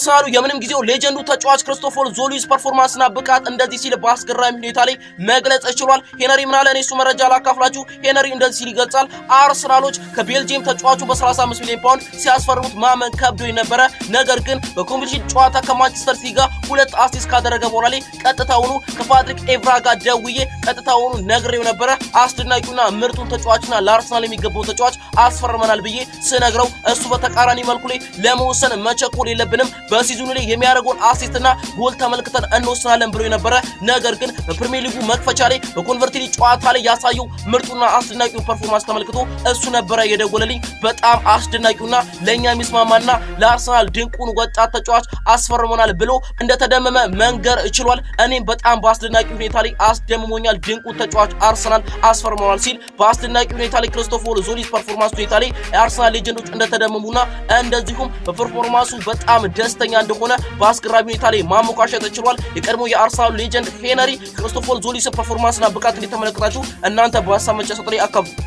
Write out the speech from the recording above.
ሳሩ የምንም ጊዜው ሌጀንዱ ተጫዋች ክርስቶፈር ዞሊስ ፐርፎርማንስና ብቃት እንደዚህ ሲል በአስገራሚ ሁኔታ ላይ መግለጽ ችሏል። ሄነሪ ምናለ እኔ እሱ መረጃ ላካፍላችሁ። ሄነሪ እንደዚህ ሲል ይገልጻል። አርሰናሎች ከቤልጂየም ተጫዋቹ በ35 ሚሊዮን ፓውንድ ሲያስፈርሙት ማመን ከብዶ የነበረ ነገር ግን በኮምፒቲሽን ጨዋታ ከማንቸስተር ሲቲ ጋር 2 አሲስት ካደረገ በኋላ ላይ ቀጥታውኑ ከፓትሪክ ኤቭራ ጋር ደውዬ ቀጥታውኑ ነግሬው ነበረ። አስደናቂውና ምርጡን ተጫዋችና ለአርሰናል የሚገባው ተጫዋች አስፈርመናል ብዬ ስነግረው እሱ በተቃራኒ መልኩ ላይ ለመወሰን መቸኮል የለብንም በሲዝኑ ላይ የሚያደርገውን አሲስትና ጎል ተመልክተን እንወስናለን ብሎ የነበረ ነገር ግን በፕሪሚየር ሊጉ መክፈቻ ላይ በኮንቨርትሊ ጨዋታ ላይ ያሳየው ምርጡና አስደናቂው ፐርፎርማንስ ተመልክቶ እሱ ነበረ የደወለልኝ። በጣም አስደናቂውና ለኛ የሚስማማና ለአርሰናል ድንቁን ወጣት ተጫዋች አስፈርመናል ብሎ እንደተደመመ መንገር ችሏል። እኔም በጣም በአስደናቂ ሁኔታ ላይ አስደምሞኛል። ድንቁን ተጫዋች አርሰናል አስፈርመዋል ሲል በአስደናቂ ሁኔታ ላይ ክርስቶፈር ዞሊስ ፐርፎርማንስ ሁኔታ ላይ የአርሰናል ሌጀንዶች እንደተደመሙና እንደዚሁም በፐርፎርማንሱ በጣም ደስተኛ እንደሆነ በአስገራሚ ሁኔታ ላይ ማሞካሸት ተችሏል። የቀድሞ የአርሰናል ሌጀንድ ሄነሪ ክርስቶፈር ዞሊስ ፐርፎርማንስና ብቃት እንዲተመለከታችሁ እናንተ በሀሳብ መስጫ ሳጥን ላይ አካፍሉ።